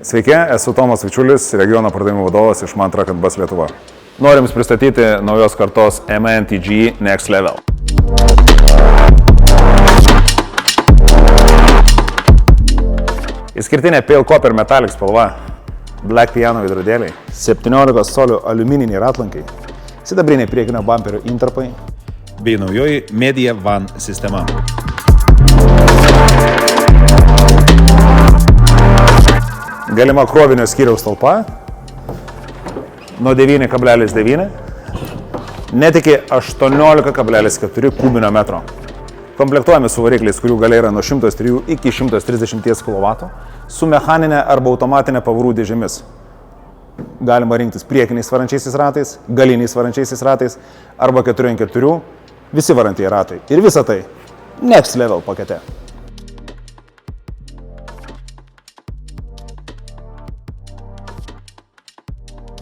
Sveiki, esu Tomas Vičiulis, regiono pardavimų vadovas iš MAN Truck & Bus Lietuva. Norim Jums pristatyti naujos kartos MAN-TG Next Level. Išskirtinė Pale Copper Metallic spalva, Black Piano veidrodėliai, 17 colių aliumininiai ratlankiai, sidabriniai priekinio bamperio intarpai bei naujoji Media Van sistema. galima krovinio skyriaus talpa nuo 9,9 net iki 18,4 kubinio metro. Komplektuojami su varikliais, kurių galia yra nuo 103 iki 130 kW, su mechaninė arba automatinė pavarų dėžėmis. Galima rinktis priekiniais varančiaisiais ratais, galiniais varančiaisiais ratais arba 4x4 visi varantieji ratai. Ir visa tai Next Level pakete.